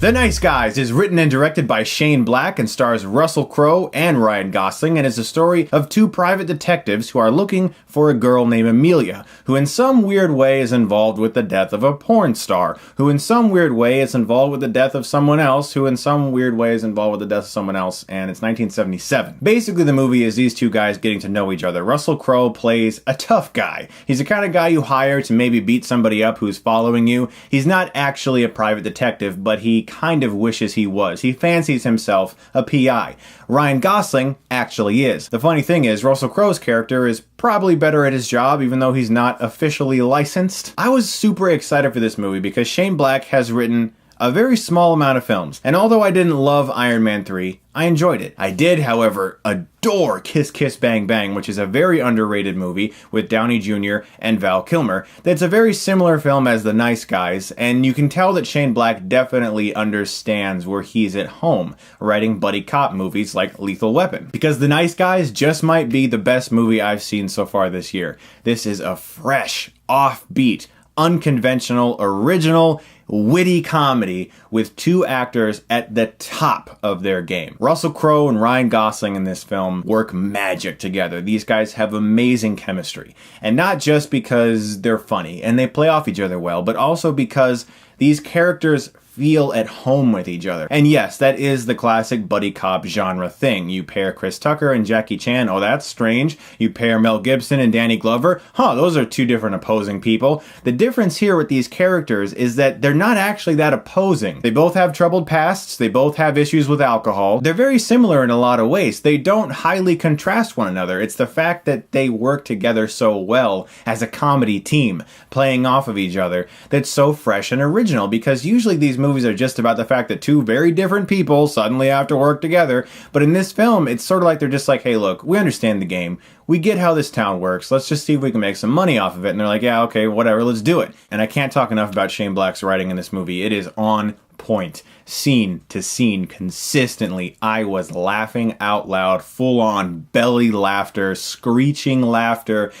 The Nice Guys is written and directed by Shane Black and stars Russell Crowe and Ryan Gosling, and is a story of two private detectives who are looking for a girl named Amelia, who in some weird way is involved with the death of a porn star, who in some weird way is involved with the death of someone else, who in some weird way is involved with the death of someone else, and it's 1977. Basically, the movie is these two guys getting to know each other. Russell Crowe plays a tough guy. He's the kind of guy you hire to maybe beat somebody up who's following you. He's not actually a private detective, but he kind of wishes he was. He fancies himself a PI. Ryan Gosling actually is. The funny thing is, Russell Crowe's character is probably better at his job, even though he's not officially licensed. I was super excited for this movie because Shane Black has written a very small amount of films, and although I didn't love Iron Man 3, I enjoyed it. I did, however, adore Kiss Kiss Bang Bang, which is a very underrated movie with Downey Jr. and Val Kilmer. That's a very similar film as The Nice Guys, and you can tell that Shane Black definitely understands where he's at home, writing buddy cop movies like Lethal Weapon. Because The Nice Guys just might be the best movie I've seen so far this year. This is a fresh, offbeat, unconventional, original, witty comedy with two actors at the top of their game. Russell Crowe and Ryan Gosling in this film work magic together. These guys have amazing chemistry. And not just because they're funny and they play off each other well, but also because these characters feel at home with each other. And yes, that is the classic buddy cop genre thing. You pair Chris Tucker and Jackie Chan, oh that's strange. You pair Mel Gibson and Danny Glover, those are two different opposing people. The difference here with these characters is that they're not actually that opposing. They both have troubled pasts, they both have issues with alcohol. They're very similar in a lot of ways. They don't highly contrast one another. It's the fact that they work together so well as a comedy team, playing off of each other, that's so fresh and original, because usually these movies are just about the fact that two very different people suddenly have to work together. But in this film, it's sort of like they're just like, hey, look, we understand the game. We get how this town works. Let's just see if we can make some money off of it. And they're like, yeah, okay, whatever, let's do it. And I can't talk enough about Shane Black's writing in this movie. It is on point, scene to scene, consistently. I was laughing out loud, full-on belly laughter, screeching laughter,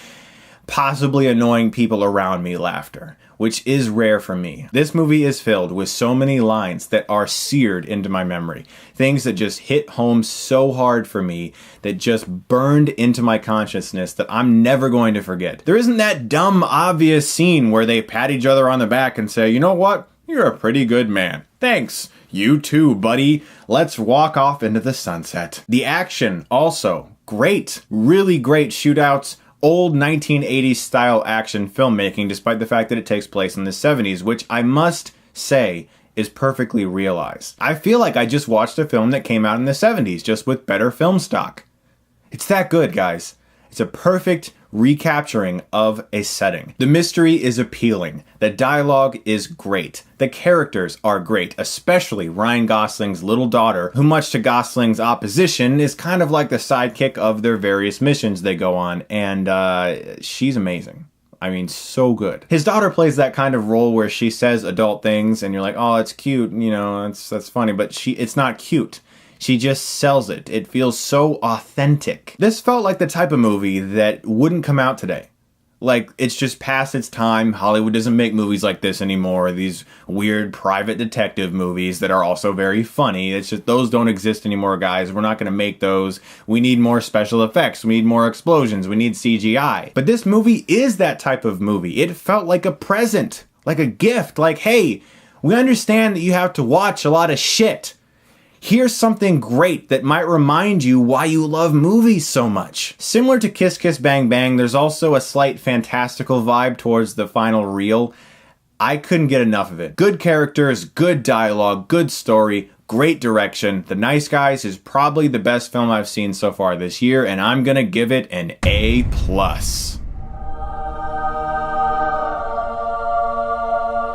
possibly annoying people around me laughter, which is rare for me. This movie is filled with so many lines that are seared into my memory. Things that just hit home so hard for me, that just burned into my consciousness, that I'm never going to forget. There isn't that dumb, obvious scene where they pat each other on the back and say, you know what? You're a pretty good man. Thanks. You too, buddy. Let's walk off into the sunset. The action, also, great. Really great shootouts. Old 1980s style action filmmaking, despite the fact that it takes place in the 70s, which I must say is perfectly realized. I feel like I just watched a film that came out in the 70s, just with better film stock. It's that good, guys. It's a perfect recapturing of a setting. The mystery is appealing. The dialogue is great. The characters are great, especially Ryan Gosling's little daughter, who much to Gosling's opposition is kind of like the sidekick of their various missions they go on, and she's amazing. I mean, so good. His daughter plays that kind of role where she says adult things and you're like, oh, it's cute, you know, that's funny, but it's not cute. She just sells it. It feels so authentic. This felt like the type of movie that wouldn't come out today. Like, it's just past its time. Hollywood doesn't make movies like this anymore. These weird private detective movies that are also very funny. It's just, those don't exist anymore, guys. We're not going to make those. We need more special effects. We need more explosions. We need CGI. But this movie is that type of movie. It felt like a present, like a gift. Like, hey, we understand that you have to watch a lot of shit. Here's something great that might remind you why you love movies so much. Similar to Kiss Kiss Bang Bang, there's also a slight fantastical vibe towards the final reel. I couldn't get enough of it. Good characters, good dialogue, good story, great direction. The Nice Guys is probably the best film I've seen so far this year, and I'm gonna give it an A+.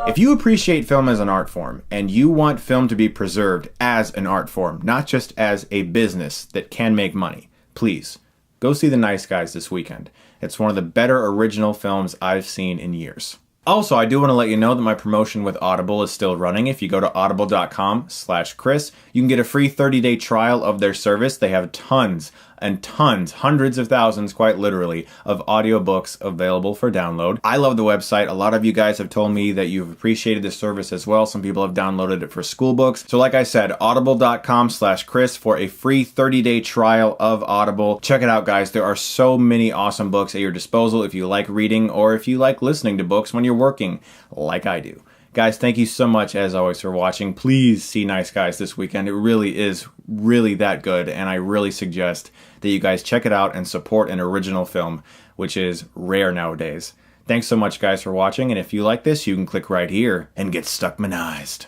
If you appreciate film as an art form, and you want film to be preserved as an art form, not just as a business that can make money, please, go see The Nice Guys this weekend. It's one of the better original films I've seen in years. Also, I do want to let you know that my promotion with Audible is still running. If you go to audible.com/Chris, you can get a free 30-day trial of their service. They have tons and tons, hundreds of thousands, quite literally, of audiobooks available for download. I love the website. A lot of you guys have told me that you've appreciated this service as well. Some people have downloaded it for school books. So like I said, audible.com/Chris for a free 30-day trial of Audible. Check it out, guys. There are so many awesome books at your disposal if you like reading or if you like listening to books when you're working, like I do. Guys, thank you so much, as always, for watching. Please see Nice Guys this weekend. It really is really that good, and I really suggest that you guys check it out and support an original film, which is rare nowadays. Thanks so much, guys, for watching, and if you like this, you can click right here and get Stuckmanized.